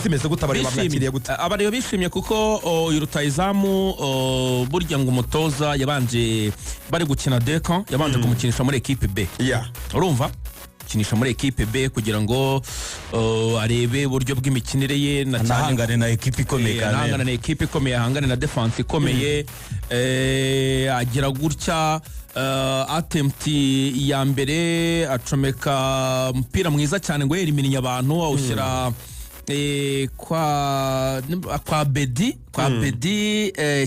response imeze gute abari bamwakiriye gute? Abari bishimye kuko uyu rutayizamu burya ngo umutoza yabanje bari gukina Decan yabanje kumukinisha muri equipe B. Urumva? Kinisha muri equipe B kugira ngo arebe buryo bw'imikinire ye na hangane na equipe ikomeye kandi hangane na equipe ikomeye hangane na defense ikomeye agira gutya attempt ya mbere acomeka mpira mwiza cyane ngo yerimininya abantu awushyira kwa Bedi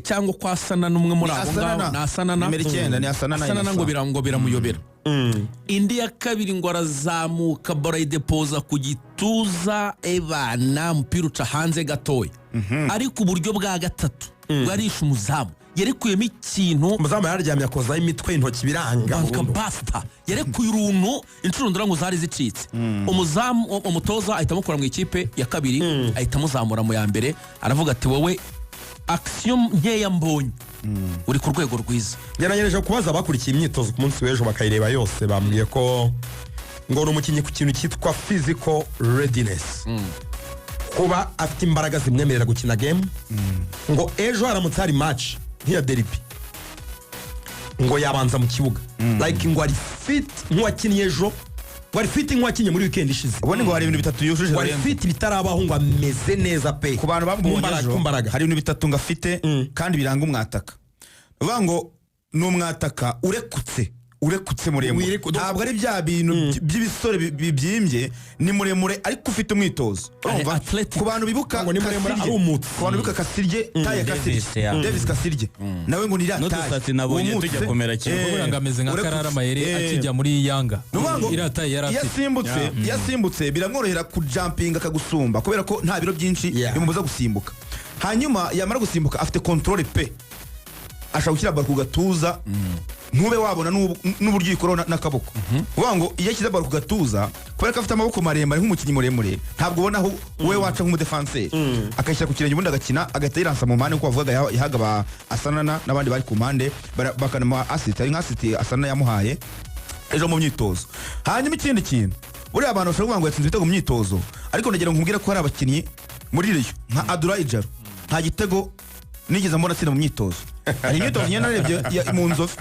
cyangwa kwa Sana numwe muri abo ngabo na Sanana ni Sanana ngo biramuyobera. Indi ya kabiri ngo arazamuka barayidepoza ku gituza ebana mpira uca hanze gatoya ariko uburyo bwa gatatu bwarisha umuzamu yerekuyemo ikintu umuzamu yaryamye akozaho imitwe intoki biranga basta yerekuye uruntu incurundura ngo zari zicitse umuzamu umutoza ahita amukura mu ikipe ya kabiri ahita amuzamura mu ya mbere aravuga ati wowe action nkeya mbonye uri ku rwego rwiza. Yaragereje kubaza abakurikiye imyitozo ku munsi w'ejo bakayireba yose bambwiye ko ngo uri umukinnyi ku kintu cyitwa physical readiness kuba afite imbaraga zimwemerera gukina game ngo ejo haramutse hari match nk'iya derby ngo yabanza mu kibuga like ngo ari fit nk'uwakinnye ejo wari fit nk'uwakinnye muri weekend ishize ubone ngo hari ibintu bitatu yujuje wari fit bitarabaho ngo ameze neza pe ku bantu babwonye ejo hari ibintu bitatu ngafite kandi biranga umwataka uvuga ngo n'umwataka urekutse muremure ntabwo ari bya bintu by'ibisore bibyimbye ni muremure ariko ufite umwitozo urumva ku bantu bibuka ngo ni muremure ari umutsi ku bantu bibuka Kasirye taye Kasirye Davis Kasirye nawe ngo ni rataye n'udusatsi nabonye tujya komera cyane kuko ngameze nka Karara Mayere akijya muri Yanga irataye yarafite yasimbutse biramworohera kujumpinga akagusumba kubera ko nta biro byinshi bimubuza gusimbuka hanyuma yamara gusimbuka afite control pe ashaka gukira baro ku gatuza ntube wabona n'uburyo ikorona n'akaboko uvuga ngo iyo akiza baro ku gatuza kubera ko afite amaboko maremare nk'umukinnyi muremure ntabwo ubona aho we waca nk'umudefanseri akayishyira ku kirenge ubundi agakina agahita yiransa mu mpande nk'uko bavugaga yahaga ba Asanana n'abandi bari ku mpande bakanama asiti ari nk'asiti Asanana yamuhaye ejo mu myitozo. Hanyuma ikindi kintu buriya abantu bashobora kuvuga ngo yatsinze ibitego mu myitozo ariko ndagira ngo nkubwire ko hari abakinnyi muri Rayon nka Abdoulaye Jaro nta gitego nigeze mbona atsinda mu myitozo hari imyitozo nyine narebye mu Nzove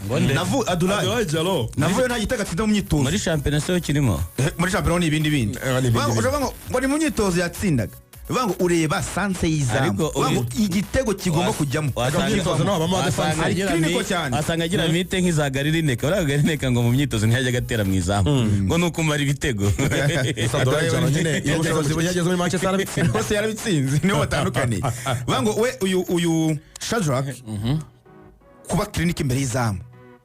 Abdoulaye Jaro navuye nta gitego atsinda mu myitozo muri championnat so kirimo muri championnat ni ibindi ngo ni mu myitozo yatsindaga Vango ureba sanse yizamu vango igitego kigomba kujyamo imyitozo no abamo defense asanga agira mite nk'izagaririne uragaririne ngo mu myitozo ntiyajya gatera mu izamu ngo nuko mari ibitego Abdoulaye Jaro nyine ubushobozi bugeze muri Manchester bose yarabitsinze niho batandukanye vango we uyu Shadrack kuba clinic imbere y'izamu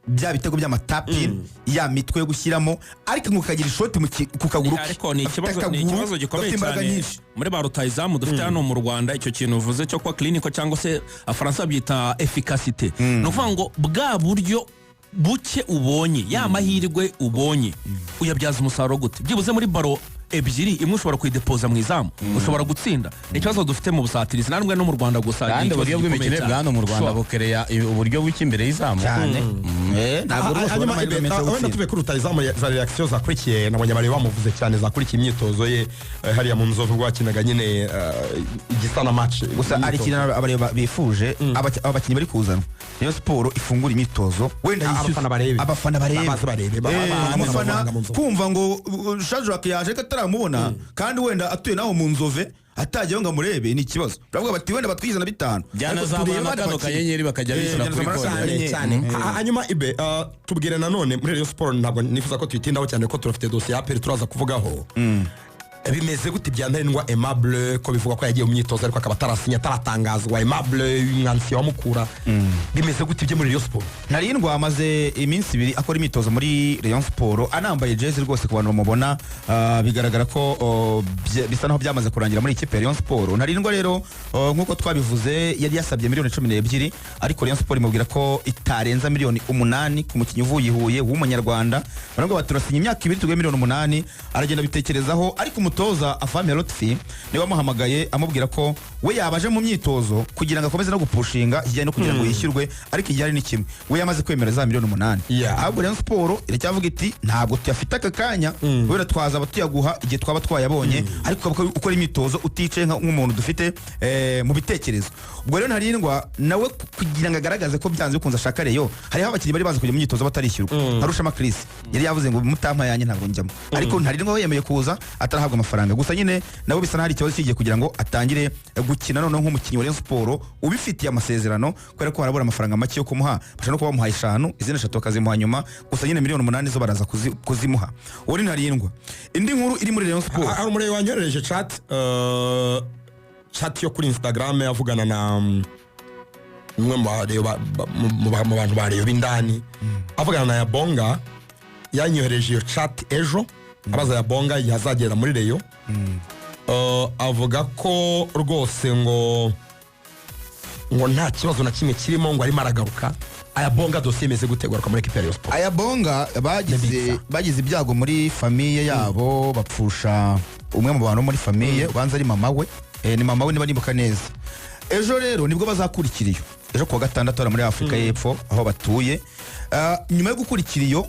bya bitego by'amatapi ya mitwe yo gushyiramo ariko mukagira ishoti ku kaguru ariko ni ikibazo gikomeye cyane muri ba rutayizamu dufite hano mu Rwanda icyo kintu uvuze cyo kwa clinique cyangwa se afaransa byita efficacité no kuvuga ngo bwa buryo buke ubonye ya mahirwe ubonye uyabyaza umusaruro gute byibuze muri baro ebyiri imwe ushobora kuyidepoza mu izamu ushobora gutsinda ikibazo dufite mu busatirizi namwe no mu Rwanda gusa kandi uburyo bw'imikino bwano mu Rwanda bukereya uburyo bw'ikimbere y'izamu cyane ntabwo wenda tube kuri rutayizamu za reaction zakurikiye nabonye bari bamuvuze cyane zakurikiye imyitozo ye hariya mu Nzove rwakinaga nyine igisana match gusa ari kinana abareba bifuje abakinnyi bari kuzana Rayon Sport ifungura imyitozo wenda abafana barebe kumva ngo Shadrack yaje kataramubona kandi wenda atuye naho mu Nzove atajyaho ngo amurebe ni ikibazo uravuga bati wenda batwizana 5 byanazamana kano kanyenyeri bakajya bishyura kuri konti cyane hanyuma ibe tubwire nanone muri Rayon Sport ntabwo nifuza ko tuyitindaho cyane ko turafite dossier ya APR turaza kuvugaho bimeze gute byantarindwa Aimable ko bivuga ko yagiye mu myitozo ariko akaba tarasinya taratangazwa Aimable umwansi wa Mukura bimeze gute bye muri Rayon Sport narindwa amaze iminsi 2 akora imyitozo muri Rayon Sport anambaye jersey rwose ku bantu bamubona bigaragara ko bisa naho byamaze kurangira muri ikipe ya Rayon Sport narindwa rero nkuko twabivuze yari yasabye miliyoni 12 ariko Rayon Sport imubwira ko itarenza miliyoni 8 ku mukinyi uvuye Huye w'umunyarwanda baravuga bati turasinya imyaka 2 tugwe miliyoni 8 aragenda bitekerezaho ariko mutoza Afame Lotfi niwe wamuhamagaye amubwira ko we yabaje mu myitozo kugira ngo akomeze no gupushinga kijyanye no kugira ngo yishyurwe, ariko igihari ni kimwe, we yamaze kwemera za miliyoni 8. ahubwo Rayon Sport iracyavuga iti ntabwo tuyafite aka kanya, kubera twazaba tuyaguha igihe twaba twayabonye, ariko ukora imyitozo uticaye nk'umuntu dufite mu bitekerezo. ubwo rero Ntarindwa nawe kugira ngo agaragaze ko byanze bikunze ashaka Rayon, hariho abakinnyi bari bazi kujya mu myitozo batarishyurwa nka Rushama Chris yari yavuze ngo mutampa yanjye ntabwo njyamo, ariko Ntarindwa we yemeye kuza atarahabwa amafaranga. gusa nyine nabo bisa n'ahari ikibazo kigiye kugira ngo atangire gukina noneho nk'umukinnyi wa Rayon Sport ubifitiye amasezerano, kubera ko harabura amafaranga make yo kumuha, bashaka no kuba bamuhaye 5, izindi 3 bakazimuha nyuma, gusa nyine miliyoni 8 zo baraza kuzimuha. uwo ni Ntarindwa. indi nkuru iri muri Rayon Sport, hari umurebe wanyohereje chat yo kuri Instagram yavugana na umwe mu bantu bareba indani, avugana na Yabonga, yanyohereje iyo chat ejo abaza Yabonga yazagera muri Rayon. avuga ko rwose ngo nta kibazo na kimwe kirimo, ngo arimo aragaruka. Ayabonga dosiye imeze gutegurwa muri equipe ya Rayon Sport. Ayabonga bagize ibyago muri famiye yabo, bapfusha umwe mu bantu muri famiye, ubanza ari mama we, ni mama we niba nibuka neza. ejo rero nibwo bazakurikira iyo, ejo kuwa gatandatu muri Afrika y'Epfo aho batuye. nyuma yo gukurikira iyo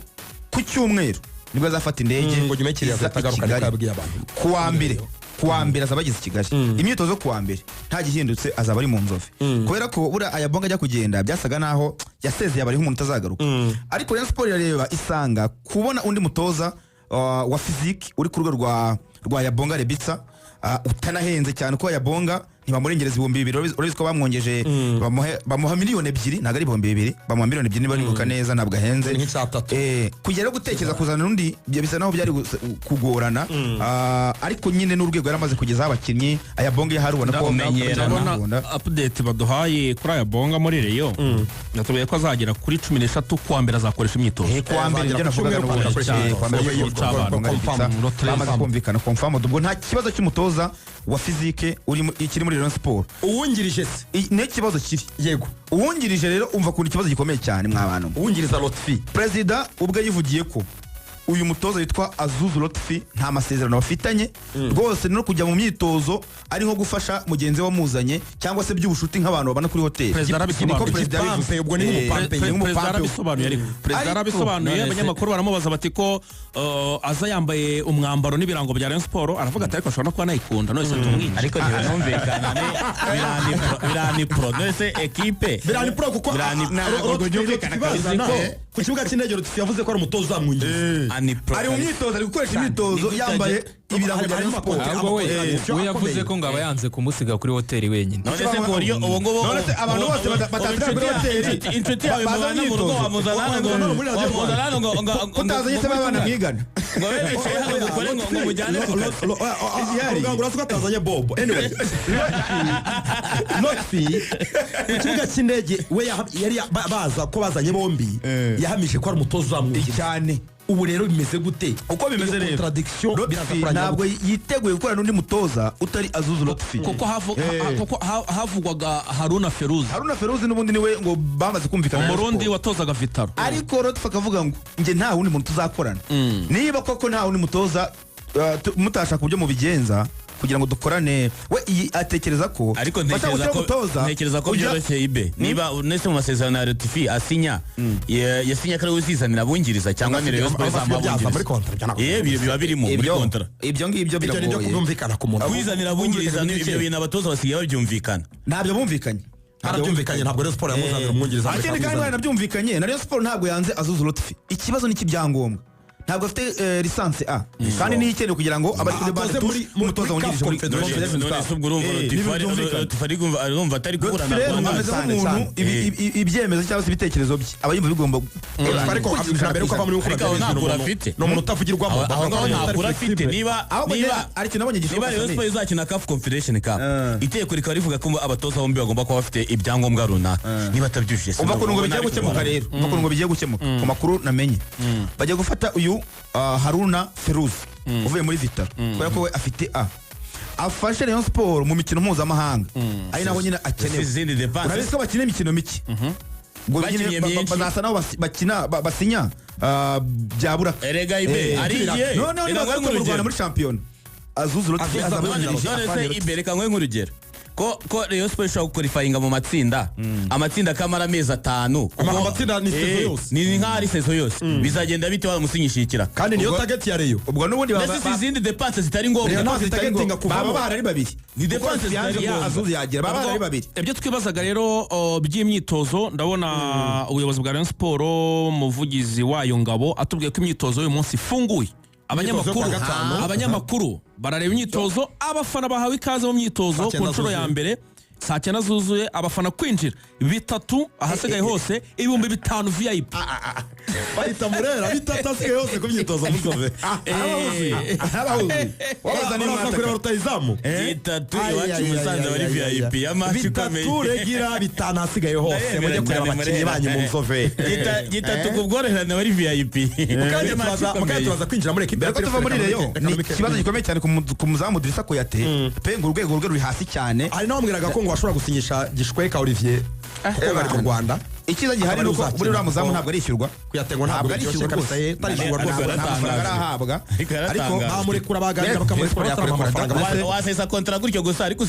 ku cyumweru nibwo azafata indege ngo nyuma y'ikiriya azatagaruka niko yabwiye abantu. kuwa mbere azaba ageze i Kigali. imyitozo kuwa mbere nta gihindutse azaba ari mu Nzove, kubera ko buriya Ayabonga ajya kugenda byasaga naho yasezeye abariho umuntu utazagaruka. ariko Rayon Sport irareba isanga kubona undi mutoza wa physique uri ku rwego rwa Ayabonga Rebitsa, utanahenze cyane ko Ayabonga ntibamurengereza 2,000. urabizi ko bamwongeje bamuha miliyoni 2, ntabwo ari 2,000, bamuha miliyoni 2 niba nibuka neza, ntabwo ahenze. kugera gutekereza kuzana undi bisa naho byari kugorana. ariko nyine n'urwego yaramaze kugezaho abakinnyi Ayabonga yahari, ubona ko ndabona update baduhaye kuri Ayabonga muri Rayon. natubiye ko azagera kuri 13 kuwa mbere azakoresha imyitozo. kuwa mbere njye navuga bamaze kumvikana confirm. ubwo nta kibazo cy'umutoza wa physique ikiri muri Rayon Sport. uwungirije se ne kibazo kiri yego, uwungirije rero umva ku kibazo gikomeye cyane mw'abantu. uwungiriza Lotfi president ubwe yivugiye ko uyu mutoza witwa Azuzu Lotfi nta masezerano bafitanye rwose, no kujya mu myitozo ari nko gufasha mugenzi we wamuzanye, cyangwa se by'ubushuti nk'abantu babana kuri hoteli. Perezida arabisobanuye, abanyamakuru baramubaza bati ko aza yambaye umwambaro n'ibirango bya Rayon Sport, aravuga ati ariko ashobora no kuba nayikunda, none se tumwica. ariko ntibumvikana birani pro, none se equipe birani pro kuko ku kibuga cy'indege Lotfi yavuze ko ari umutoza uzamwungiriza. ari mu myitozo, ari gukoresha imyitozo yambaye ibirango bya Rayon Sport. we yavuze ko ngaba yanze kumusiga kuri hoteli wenyine. none se ko iyo ubu ngubu abantu bose batatira kuri hoteli, inshuti yawe mubana mu rugo wamuzana ngo utazanye se abana mwigana ngo werekeye hano gukore ngo mujyane ku kazi. urasuka atazanye Bobo. Anyway, Lotfi ku kibuga cy'indege we yari baza ko bazanye bombi, yahamije ko ari umutoza uzamwungiriza cyane. ubu rero bimeze gute? uko bimeze rero contradiction ntabwo yiteguye gukorana n'undi mutoza utari Azuzu Lotfi, kuko havugwaga Haruna Feruzi n'ubundi niwe ngo bamaze kumvikana umurundi watozaga Vitaro, ariko Lotfi akavuga ngo nje nta wundi muntu tuzakorana. niba koko nta wundi mutoza mutashaka uburyo mubigenza kugira ngo dukorane, we atekereza ko ariko ntekereza ko byoroshye ibe niba nese mu masezerano ya Lotfi asinya yasinya kare uzizanira abungiriza cyangwa ni Rayon Sport zamabungiriza muri contract. biba birimo muri contract. ibyo ngibyo biragoye kumvikana ku muntu kwizanira abungiriza n'ibyo bintu abatoza basigaye babyumvikana. ntabyo bumvikanye, ntabwo Rayon Sport yamuzanira umwungiriza. akindi kandi banabyumvikanye na Rayon Sport ntabwo yanze Azuzu Lotfi. ikibazo ni cy'ibyangombwa, ntabwo afite lisansi A kandi niyo ikenewe kugira ngo abakinnyi baze muri umutoza wungirije muri Confederation urumva atari kuburana n'umuntu ibyemezo cyangwa se ibitekerezo bye aba yumva bigomba. ariko mbere ko ava muri ntabwo afite no umuntu utavugirwamo ntabwo afite. niba ariko nabonye niba Rayon Sport izakina CAF Confederation Cup, iteko rikaba rivuga ko abatoza bombi bagomba kuba bafite ibyangombwa runaka, niba atabyujuje umva ko ngo bigiye gukemuka. rero umva ko ngo bigiye gukemuka ku makuru namenye, bagiye gufata uyu Haruna Feruzi uvuye muri Vitaro, kubera ko we afite afashe Rayon Sport mu mikino mpuzamahanga, ari naho nyine akenewe. urabizi ko bakina imikino mike, ngo bazasa naho basinya bya buraka. erega ibe ari igihe noneho ni mu Rwanda muri shampiyona Azuzi Lotfi none se imbere kamwe nk'urugero ko Rayon Sport ishobora gukorifayinga mu matsinda amatsinda akamara amezi 5 amatsinda ni sezo yose ni nk'ari sezo yose bizagenda bite bamusinyishikira kandi niyo target ya Rayon ubwo n'ubundi baba izindi dépenses zitari ngombwa baba bahari babiri ni dépenses zitari Azuzi yagira baba bahari babiri ibyo twibazaga rero by'imyitozo ndabona ubuyobozi bwa Rayon Sport umuvugizi wayo Ngabo atubwiye ko imyitozo uyu munsi ifunguye abanyamakuru barareba imyitozo abafana bahawe ikaze mu myitozo ku nshuro ya mbere saa 9 zuzuye abafana kwinjira 3 ahasigaye hose 5,000 VIP bahita murera 3 asigaye hose ku myitozo muzove wabazani mwakura rutayizamu 3 iwacu Musanze bari VIP amacu kameye 3 regira 5 asigaye hose mujye kureba abakinnyi banyu mu muzove 3 kubworoherana bari VIP mukaje tubaza kwinjira muri equipe ko tuva muri Rayon ni ikibazo gikomeye cyane ku muzamu Dirisa Koyate pe ngo urwego rwe ruri hasi cyane ari naho mwiraga ko ngo ashobora gusinyisha Gishweka Olivier kuko bari mu Rwanda ikiza gihari nuko muri uriya muzamu ntabwo arishyurwa kuyatengo ntabwo arishyurwa kabisa tarishyurwa rwose arahabwa ariko bamurekura baganira bakamurekura batanga amafaranga wasesa kontra gutyo gusa ariko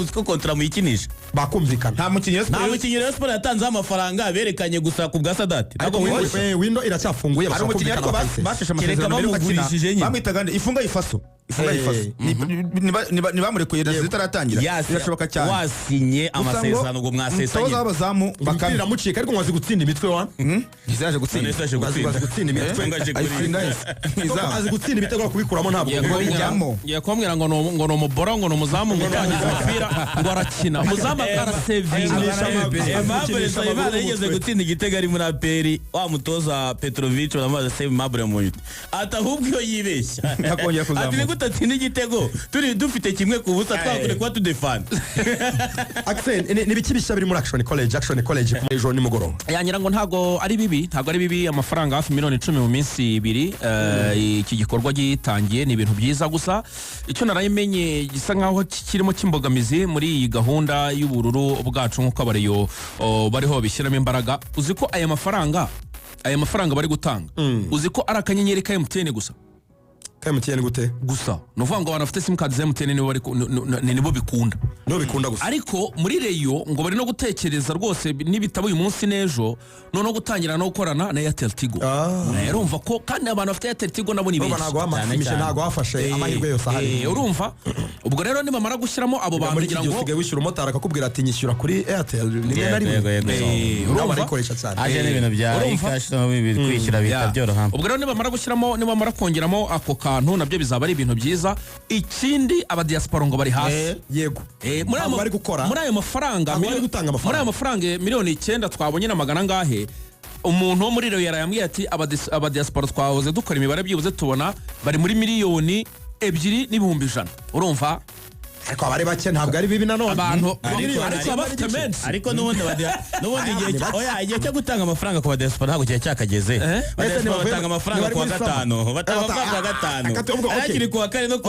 uziko kontra muyikinisha bakumvikana nta mukinnyi Rayon Sport yatanze amafaranga berekanye gusa ku bwa Sadati ntabwo window iracyafunguye hari umukinnyi ariko basheshe amasezerano mbere bamugurishije nyine bamwitaga ifunga ifaso ni bamurekuye na zitaratangira birashoboka cyane wasinye amasezerano ngo mwasesanye toza abazamu bakabira mucika ariko mwazi gutsinda imitwe wa izaje gutsinda azi gutsinda ibitego kubikuramo ntabwo yakwambwira ngo no mubora ngo no muzamu ngo tangiza umupira ngo arakina umuzamu akarasevinga Aimable Nsabimana yigeze gutsinda igitego ari muri APR wa mutoza Petrovic bamaze save Aimable mu yute atahubwo iyo yibeshya yakongera kuzamuka gutatsinda igitego turi dufite kimwe ku busa twakure kwa tudefend Axel ni biki bishya biri muri Action College ku ejo nimugoroba yanyira ngo ntago ari bibi amafaranga hafi miliyoni 10 mu minsi 2 iki gikorwa gitangiye ni ibintu byiza gusa icyo narayimenye gisa nkaho kirimo kimbogamizi muri iyi gahunda y'ubururu bwacu nkuko abariyo bariho bishyiramo imbaraga uziko aya mafaranga bari gutanga uziko ari akanyenyeri ka MTN gusa MTN gute gusa nuvuga ngo abantu bafite simcard za MTN nibo bikunda gusa ariko muri Rayon ngo bari no gutekereza rwose nibitabo uyu munsi nejo no gutangira no gukorana na Airtel Tigo urumva ko kandi abantu bafite Airtel Tigo nabo ni benshi ntago hafashe amahirwe yose ahari urumva ubwo rero nibamara gushyiramo abo bantu kugira ngo usigaye wishyura umotari akakubwira ati nyishyura kuri Airtel rimwe na rimwe urumva arikoresha cyane aje n'ibintu bya e-cash no kwishyura bitabyoroha ubwo rero nibamara gushyiramo nibamara kongeramo ako kantu nabyo bizaba ari ibintu byiza ikindi aba diaspora ngo bari hasi yego muri ayo mafaranga miliyoni 9 twabonye na magana ngahe umuntu wo muri Rayon yarayambwiye ati aba diaspora twahoze dukora imibare byibuze tubona bari muri miliyoni 2,100,000 urumva ariko abari bake ntabwo ari bibi nanone abantu ariko bafite menshi ariko n'ubundi igihe cyo gutanga amafaranga ku badiaspora ntabwo cyakageze batanga amafaranga ku wa gatanu arakiri ku wa kane no ku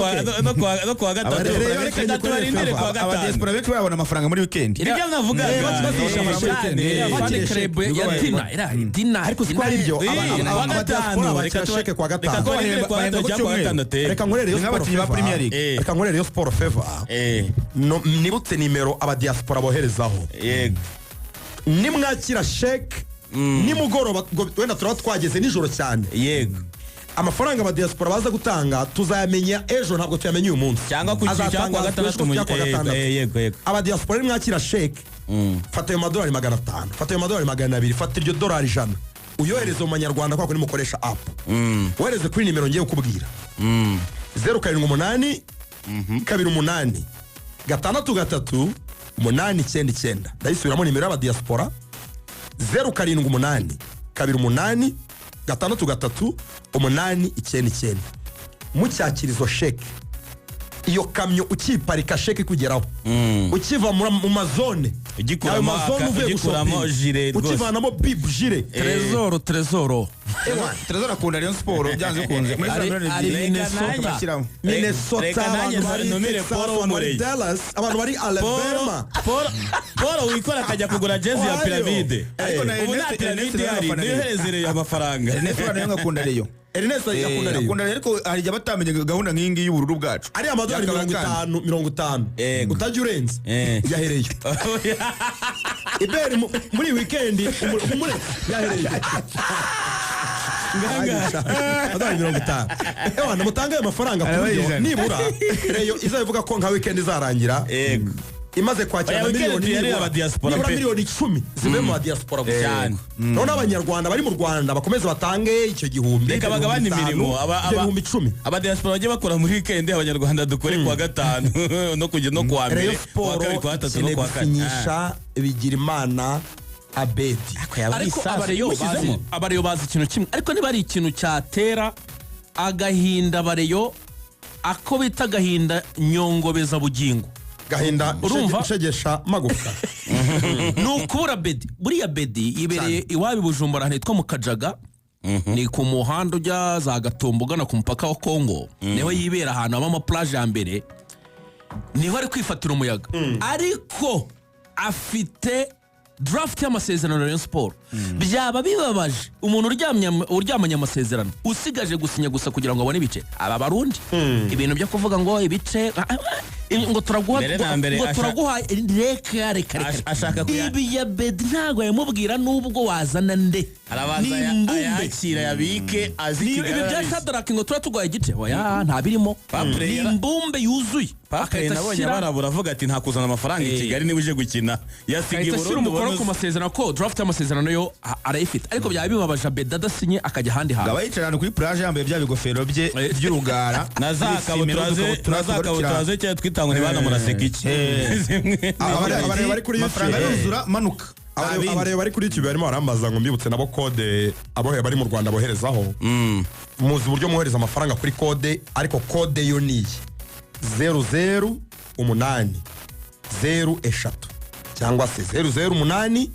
wa gatatu barindire ku wa gatanu abadiaspora benshi babona amafaranga muri weekend nibyo navuga dina ariko siko ari byo abadiaspora bakira sheke ku wa gatanu reka nkorere yo sport favor nibutse nimero abadiaspora boherezaho yego nimwakira sheke nimugoroba wenda turaba twageze nijoro cyane yego amafaranga abadiaspora baza gutanga tuzayamenya ejo ntabwo tuyamenye uyu munsi cyangwa ku cyangwa gatandatu yego abadiaspora nimwakira sheke fata ayo madolari 500 fata ayo madolari 200 fata iryo dolari 100 uyohereze mu manyarwanda kwako nimukoresha app wohereze kuri nimero ngiye ukubwira 078 2 8 899 ndayisubiramo nimero y'abadiaspora 078 2 8 899 mucyakirizo sheke iyo kamyo ukiparika sheke kugeraho ukiva mu mazone ugikuramo jire ukivanamo bib jire trezoro Trezor akunda Rayon Sport byanze kunze muri Minnesota Dallas abantu bari Alabama Paul wikora akajya kugura jezi ya Pyramide ubu na Pyramide hari niyoherezereye amafaranga Nestor nayo ngakunda Rayon Ernest yakunda Rayon. akunda Rayon ariko hari igihe batamenye gahunda nk'iyi ngiyi y'ubururu bwacu ari amadolari 50 utajya urenze yahereye iberi muri weekend umure yahereye amadolari 50 ewa namutangaye amafaranga ku buryo nibura Rayon izavuga ko nka weekend izarangira imaze kwakira miliyoni y'aba diaspora pe miliyoni 10 zibe mu diaspora gusa none abanyarwanda bari mu Rwanda bakomeze batange icyo gihumbi reka bagabana imirimo aba diaspora bajye bakora muri weekend abanyarwanda dukore kuwa gatanu no kujya no kuwa mbere kuwa kabiri kuwa gatatu no kuwa kane bigira imana Abedi ariko abareyo bazi ikintu kimwe ariko niba ari ikintu cyatera agahinda abareyo ako bita agahinda nyongobeza bugingo gahinda ushegesha magufa nukubura Bedi buriya Bedi yibereye iwabi Bujumbura hitwa mu Kajaga ni ku muhanda ujya za Gatumba ugana ku mupaka wa Kongo niho yibera ahantu haba amaplage ya mbere niho ari kwifatira umuyaga ariko afite draft y'amasezerano ya Rayon Sport byaba bibabaje umuntu uryamanye amasezerano usigaje gusinya gusa kugira ngo abone ibice aba barundi ibintu byo kuvuga ngo ibice ngo turaguha reka ashaka ibi ya Bedi ntago yamubwira nubwo wazana nde ayakira yabike azikira ibi bya Shadrack ngo tuguhaye igice oya nta birimo ni imbumbe yuzuye Papre nabonye barabura avuga ati nta kuzana amafaranga i Kigali niba uje gukina yasigiye Burundi umukoro ku masezerano ko draft y'amasezerano yo arayifite ariko byaba bibabaje Bedi adasinye akajya handi hantu gabayicarana kuri plage yambaye bya bigofero bye by'urugara nazakabutraze cyane twitanga nibana muraseka iki abari bari kuri amafaranga yuzura manuka abareba bari kuri YouTube barimo barambaza ngo mbibutse nabo code abohe bari mu Rwanda boherezaho muzi uburyo muhereza amafaranga kuri code ariko code yo niyi 00 8 03 cyangwa se 008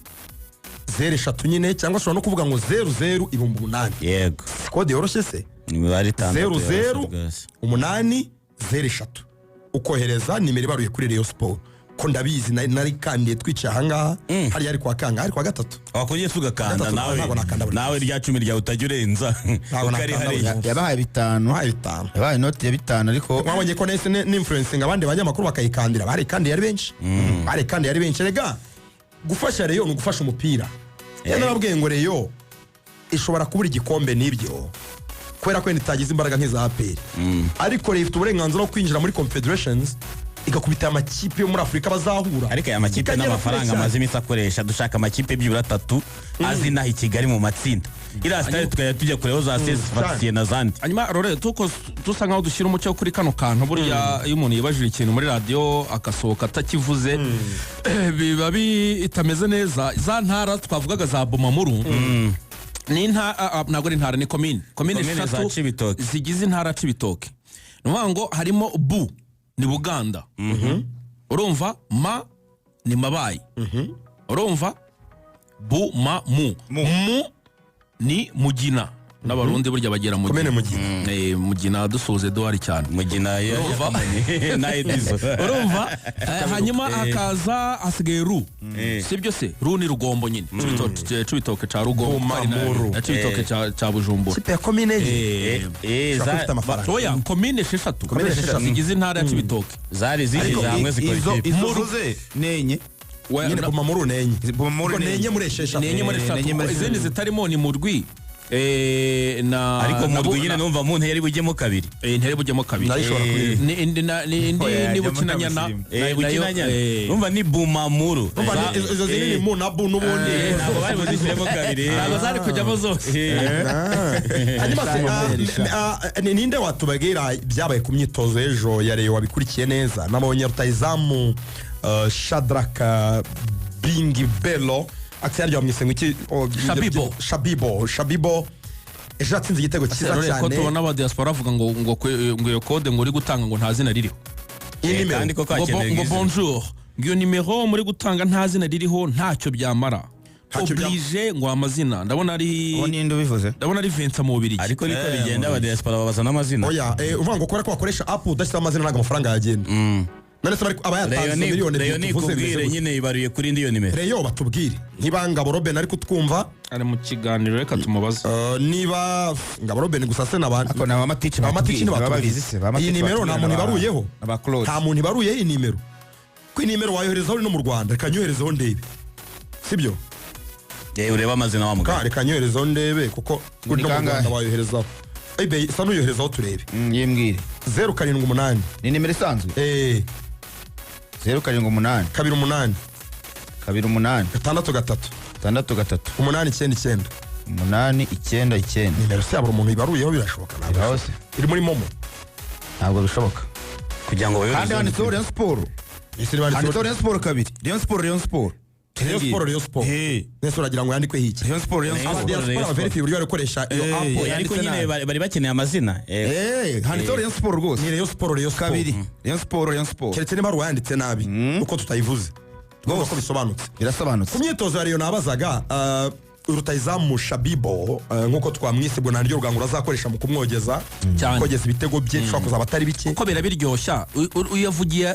03 nyine cyangwa shobora no kuvuga ngo 00 ibumbu 8 yego code yoroshye se imibare 00 8 03 ukohereza nimero ibaruye kuri Rayon Sport ko ndabizi nari kandiye twicaye ahangaha hari ari kwa kanga ari kwa gatatu wakogiye sugakanda nawe rya 10 rya utajurenza ukari hari yabahaye 5 yabahaye note ya 5 ariko mwabonye ko nese n'influencing abandi banyamakuru bakayikandira bari kandi yari benshi rega gufasha Rayon gufasha umupira yanababwiye ngo Rayon ishobora kubura igikombe n'ibyo kwera ko nitagize imbaraga nk'iza APR ariko Rayon ifite uburenganzira bwo kwinjira muri confederations igakubita amakipe yo muri Afrika bazahura ariko aya makipe n'amafaranga amaze imisi akoresha dushaka amakipe byibura 3 azinaha i Kigali mu matsinda ira style tukajya tujya kureho za Sesfatiye na zandi hanyuma rore tuko dusa nkaho dushyira umucyo kuri kano kantu burya iyo umuntu yibajije ikintu muri radio akasohoka atakivuze biba bitameze neza za ntara twavugaga za Bomamuru ni ntabwo ari intara ni komine za Cibitoke zigize intara Cibitoke nuvuga ngo harimo Bu ni Buganda urumva ma ni Mabayi urumva Bu ma mu ni Mugina n'abarundi burya bagera mu Mugina dusoze duhari cyane Mugina na Edizo urumva hanyuma akaza asigaye Ru sibyo se Ru ni Rugombo nyine Cibitoke ca Rugombo na Cibitoke ca Bujumbura kipe ya komine oya komine 6 zigize intara ya Cibitoke zari zije hamwe zikora izo nenye nyine Bomamuru nenye muri 6 izindi zitarimo ni Murwi ariko mu Rwigine numva mu nteri bujyemo kabiri nteri bujyemo kabiri ni Bukinanyana numva ni Bomamuru izo zini ni mu na Bu n'ubundi ntabwo bari buzishyiremo kabiri ntabwo zari kujyamo zose ninde watubagira byabaye ku myitozo y'ejo ya Rayon wabikurikiye neza nabonye rutayizamu Shadrack Bingi Bello akisari ryo mwisengo iki Shabibo ejo atsinze igitego cyiza cyane ko tubona aba diaspora avuga ngo iyo code ngo uri gutanga ngo nta zina ririho kandi ko ngo bonjour ngiyo nimero muri gutanga nta zina ririho ntacyo byamara oblige ngo amazina ndabona ari ninde ubivuze ndabona ari Vincent mu Bubiligi ariko niko bigenda aba diaspora babaza n'amazina oya uvuga ngo kora ko bakoresha app udashyize amazina ntago amafaranga yagenda none se aba yatanze miliyoni Reyo nikubwire nyine ibaruye kuri ndiyo nimero. Reyo batubwire niba Ngabo Robben ari kutwumva ari mu kiganiro reka tumubaze niba Ngabo Robben gusa se n'abantu ako na Matici bababizi se iyi nimero nta muntu ibaruyeho nta muntu ibaruye iyi nimero ko nimero wayoherezaho no mu Rwanda reka nyoherezeho ndebe sibyo ureba amazina wa mugabo reka nyoherezeho ndebe kuko kuri no mu Rwanda wayoherezaho ebe isa n'uyoherezaho turebe yimbwire 078 ni nimero isanzwe 078 28 28 6 6 899 899 nimero se yabura umuntu ibaruyeho birashoboka ntabwo iri muri momo ntabwo bishoboka kugira ngo kandi handitseho Rayon Sport handitseho Rayon Sport kabiri Rayon Sport nese uragira ngo yandikwe hiki Rayon Sport verify uburyo bakoresha iyo app ariko nyine bari bakeneye amazina handitseho Rayon Sport rwose ni Rayon Sport kabiri Rayon Sport keretse niba wanditse nabi uko tutayivuze rwose ko bisobanutse birasobanutse ku myitozo ya Rayon nabazaga rutayizamu Shabibo nkuko twamwise bwo naryo rugangura azakoresha mu kumwogeza kogeza ibitego bye shaka kuzaba atari bike uko birabiryoshya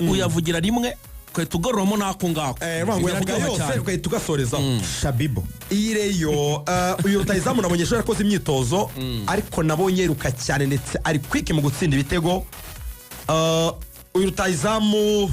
uyavugira rimwe kwe tugororomo nako ngako uyavuga yose kwe tugasoreza Shabibo iyi Reyo uyu rutayizamu nabonye yakoze imyitozo ariko nabonye ruka cyane ndetse ari quick mu gutsinda ibitego uyu rutayizamu